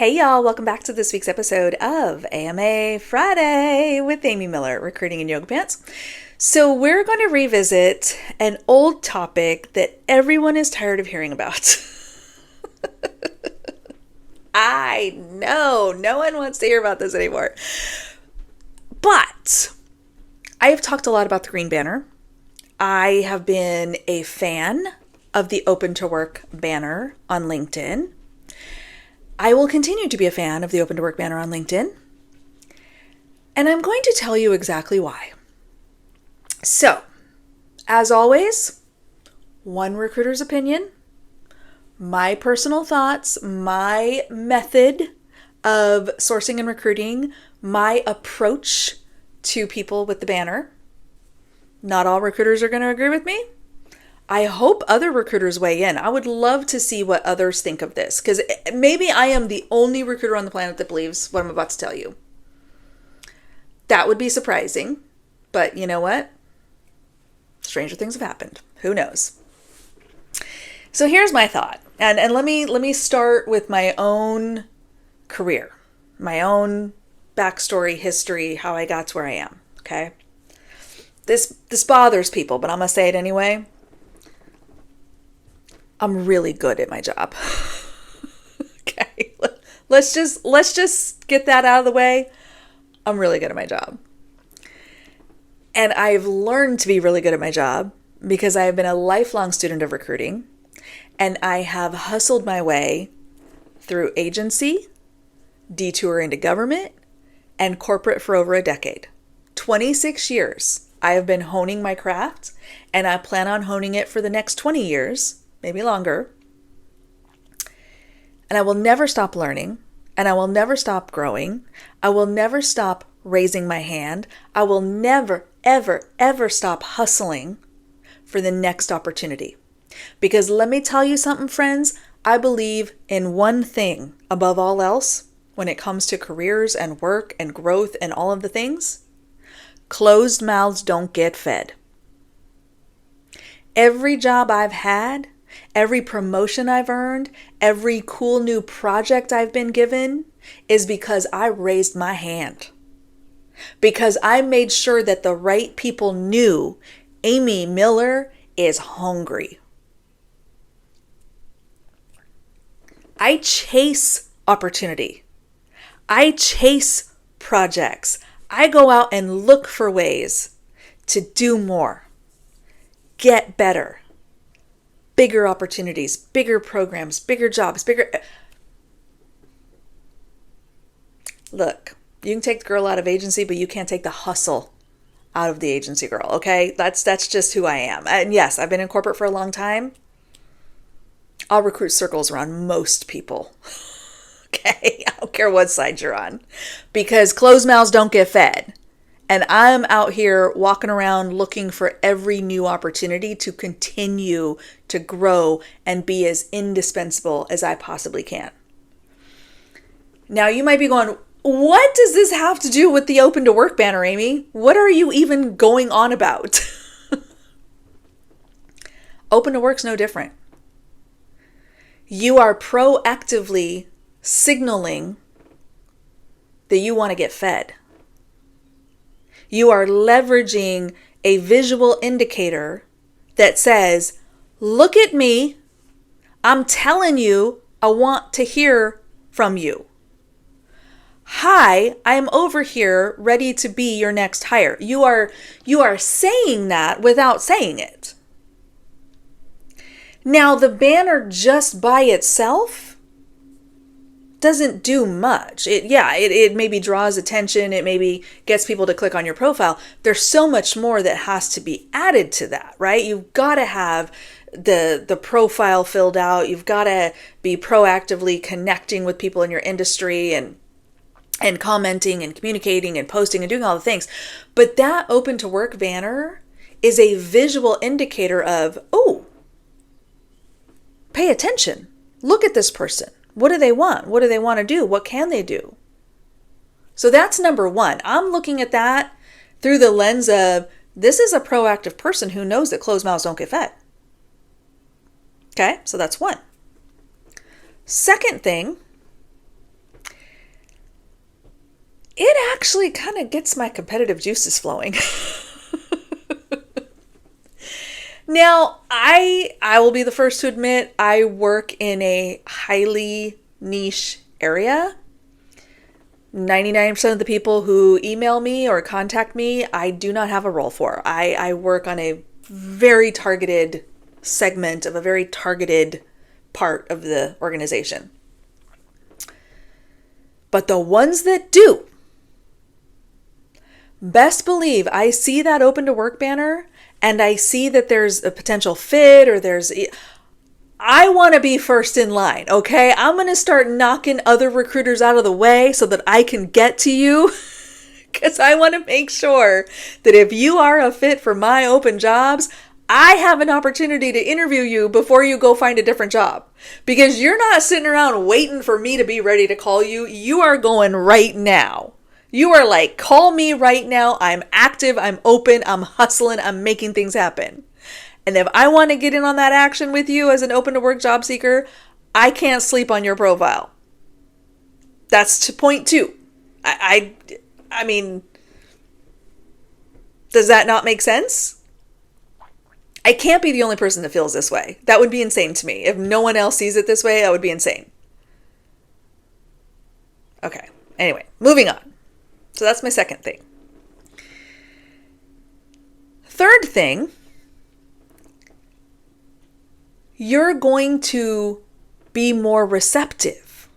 Hey y'all, welcome back to this week's episode of AMA Friday with Amy Miller, Recruiting in Yoga Pants. So we're going to revisit an old topic that everyone is tired of hearing about. I know, no one wants to hear about this anymore. But I have talked a lot about the Green Banner. I have been a fan of the Open to Work banner on LinkedIn. I will continue to be a fan of the Open to Work banner on LinkedIn. And I'm going to tell you exactly why. So, as always, one recruiter's opinion, my personal thoughts, my method of sourcing and recruiting, my approach to people with the banner. Not all recruiters are going to agree with me. I hope other recruiters weigh in. I would love to see what others think of this, because maybe I am the only recruiter on the planet that believes what I'm about to tell you. That would be surprising, but you know what? Stranger things have happened. Who knows? So here's my thought, and let me start with my own career, my own backstory, history, how I got to where I am. Okay, this bothers people, but I'm gonna say it anyway. I'm really good at my job. Okay. Let's just get that out of the way. I'm really good at my job. And I've learned to be really good at my job because I have been a lifelong student of recruiting, and I have hustled my way through agency, detour into government, and corporate for over a decade. 26 years I have been honing my craft, and I plan on honing it for the next 20 years. Maybe longer. And I will never stop learning, and I will never stop growing. I will never stop raising my hand. I will never, ever, ever stop hustling for the next opportunity. Because let me tell you something, friends, I believe in one thing above all else when it comes to careers and work and growth and all of the things. Closed mouths don't get fed. Every job I've had, every promotion I've earned, every cool new project I've been given is because I raised my hand. Because I made sure that the right people knew Amy Miller is hungry. I chase opportunity. I chase projects. I go out and look for ways to do more, get better. Bigger opportunities, bigger programs, bigger jobs, bigger... Look, you can take the girl out of agency, but you can't take the hustle out of the agency girl, okay? That's just who I am. And yes, I've been in corporate for a long time. I'll recruit circles around most people, okay? I don't care what side you're on, because closed mouths don't get fed. And I'm out here walking around looking for every new opportunity to continue to grow and be as indispensable as I possibly can. Now, you might be going, what does this have to do with the Open to Work banner, Amy? What are you even going on about? Open to Work's no different. You are proactively signaling that you want to get fed. You are leveraging a visual indicator that says, look at me. I'm telling you, I want to hear from you. Hi, I'm over here ready to be your next hire. You are saying that without saying it. Now, the banner just by itself doesn't do much. It maybe draws attention. It maybe gets people to click on your profile. There's so much more that has to be added to that, right? You've got to have the profile filled out. You've got to be proactively connecting with people in your industry and commenting and communicating and posting and doing all the things. But that Open to Work banner is a visual indicator of, oh, pay attention. Look at this person. What do they want? What do they want to do? What can they do? So that's number one. I'm looking at that through the lens of, this is a proactive person who knows that closed mouths don't get fed. Okay, so that's one. Second thing it actually kind of gets my competitive juices flowing. Now, I will be the first to admit I work in a highly niche area. 99% of the people who email me or contact me, I do not have a role for. I work on a very targeted segment of a very targeted part of the organization. But the ones that do, best believe I see that open to work banner and I see that there's a potential fit or I want to be first in line, okay? I'm going to start knocking other recruiters out of the way so that I can get to you because I want to make sure that if you are a fit for my open jobs, I have an opportunity to interview you before you go find a different job. Because you're not sitting around waiting for me to be ready to call you. You are going right now. You are like, call me right now. I'm active. I'm open. I'm hustling. I'm making things happen. And if I want to get in on that action with you as an open to work job seeker, I can't sleep on your profile. That's to point two. I mean, does that not make sense? I can't be the only person that feels this way. That would be insane to me. If no one else sees it this way, that would be insane. Okay. Anyway, moving on. So that's my second thing. Third thing, you're going to be more receptive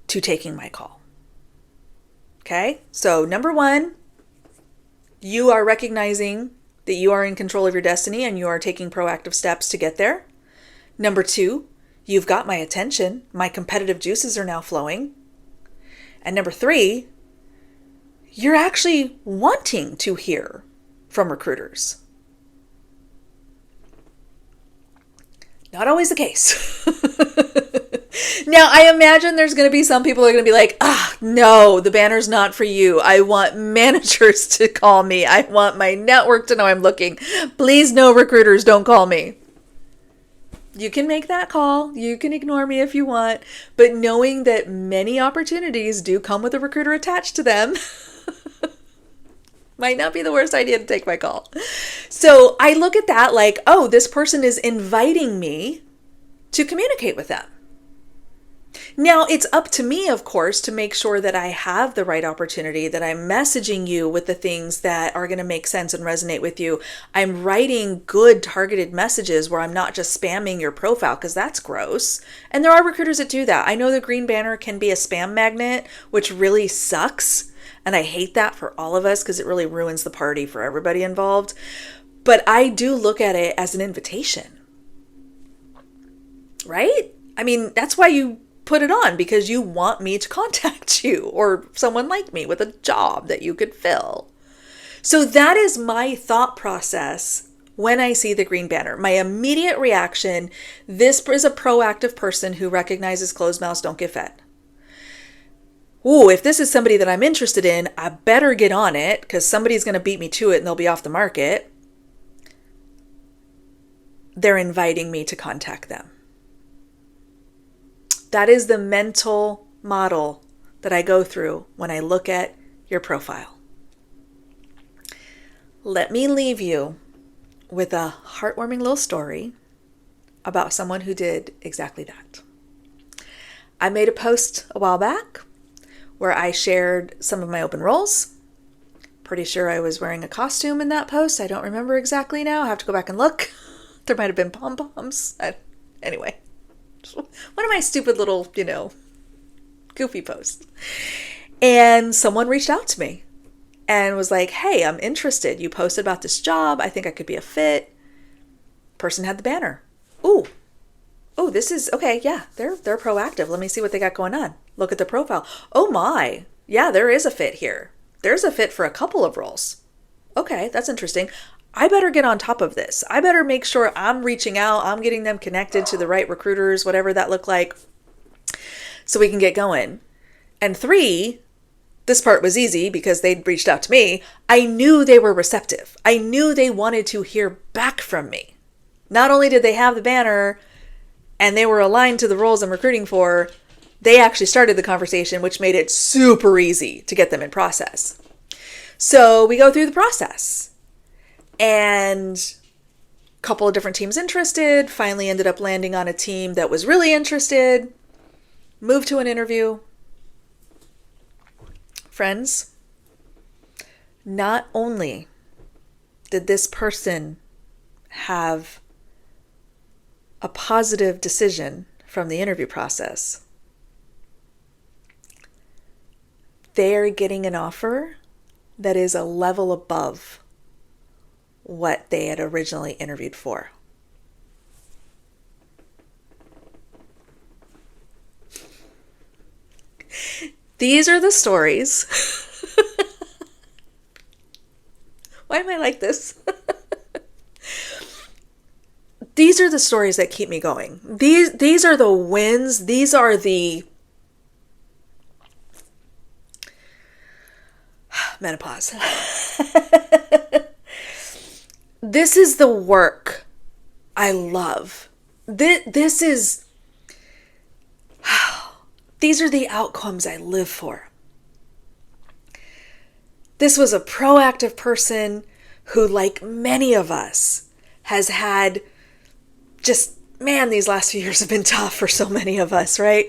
to taking my call. Okay? So number one, you are recognizing that you are in control of your destiny and you are taking proactive steps to get there. Number two, you've got my attention. My competitive juices are now flowing. And number three, you're actually wanting to hear from recruiters. Not always the case. Now, I imagine there's going to be some people who are going to be like, no, the banner's not for you. I want managers to call me. I want my network to know I'm looking. Please, no recruiters, don't call me. You can make that call. You can ignore me if you want. But knowing that many opportunities do come with a recruiter attached to them might not be the worst idea to take my call. So I look at that like, oh, this person is inviting me to communicate with them. Now, it's up to me, of course, to make sure that I have the right opportunity, that I'm messaging you with the things that are going to make sense and resonate with you. I'm writing good targeted messages where I'm not just spamming your profile, because that's gross. And there are recruiters that do that. I know the green banner can be a spam magnet, which really sucks. And I hate that for all of us because it really ruins the party for everybody involved. But I do look at it as an invitation, right? I mean, that's why you put it on, because you want me to contact you or someone like me with a job that you could fill. So that is my thought process when I see the green banner. My immediate reaction, this is a proactive person who recognizes closed mouths don't get fed. Ooh, if this is somebody that I'm interested in, I better get on it because somebody's going to beat me to it and they'll be off the market. They're inviting me to contact them. That is the mental model that I go through when I look at your profile. Let me leave you with a heartwarming little story about someone who did exactly that. I made a post a while back where I shared some of my open roles. Pretty sure I was wearing a costume in that post. I don't remember exactly now. I have to go back and look. There might have been pom-poms. Anyway. One of my stupid little, goofy posts. And someone reached out to me and was like, hey, I'm interested. You posted about this job. I think I could be a fit. Person had the banner. Ooh, this is, okay, yeah, they're proactive. Let me see what they got going on. Look at the profile. Oh my, yeah, there is a fit here. There's a fit for a couple of roles. Okay, that's interesting. I better get on top of this. I better make sure I'm reaching out. I'm getting them connected to the right recruiters, whatever that look like, so we can get going. And 3, this part was easy because they'd reached out to me. I knew they were receptive. I knew they wanted to hear back from me. Not only did they have the banner and they were aligned to the roles I'm recruiting for, They actually started the conversation, which made it super easy to get them in process. So we go through the process, and a couple of different teams interested, finally ended up landing on a team that was really interested, moved to an interview. Friends, not only did this person have a positive decision from the interview process, they're getting an offer that is a level above what they had originally interviewed for. These are the stories. Why am I like this? These are the stories that keep me going. These are the wins. These are the menopause. This is the work I love. These are the outcomes I live for. This was a proactive person who, like many of us, has had these last few years have been tough for so many of us, right?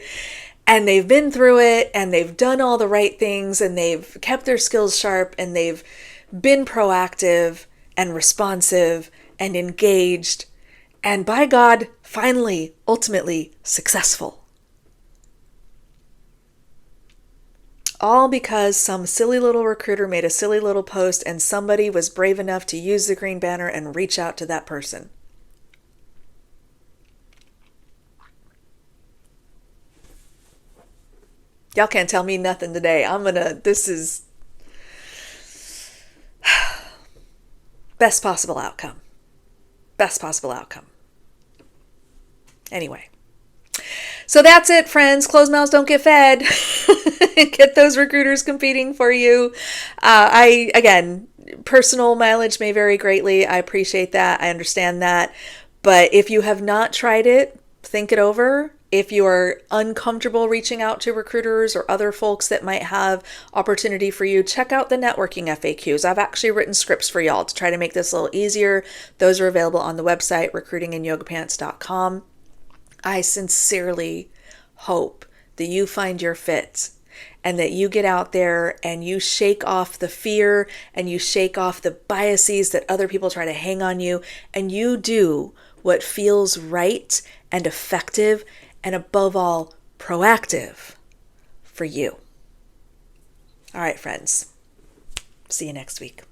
And they've been through it, and they've done all the right things, and they've kept their skills sharp, and they've been proactive and responsive and engaged, and by God, finally, ultimately successful. All because some silly little recruiter made a silly little post and somebody was brave enough to use the green banner and reach out to that person. Y'all can't tell me nothing today. This is best possible outcome. Best possible outcome. Anyway. So that's it, friends. Closed mouths don't get fed. Get those recruiters competing for you. Again, personal mileage may vary greatly. I appreciate that. I understand that. But if you have not tried it, think it over. If you are uncomfortable reaching out to recruiters or other folks that might have opportunity for you, check out the networking FAQs. I've actually written scripts for y'all to try to make this a little easier. Those are available on the website, recruitinginyogapants.com. I sincerely hope that you find your fit and that you get out there and you shake off the fear and you shake off the biases that other people try to hang on you, and you do what feels right and effective and above all, proactive for you. All right, friends. See you next week.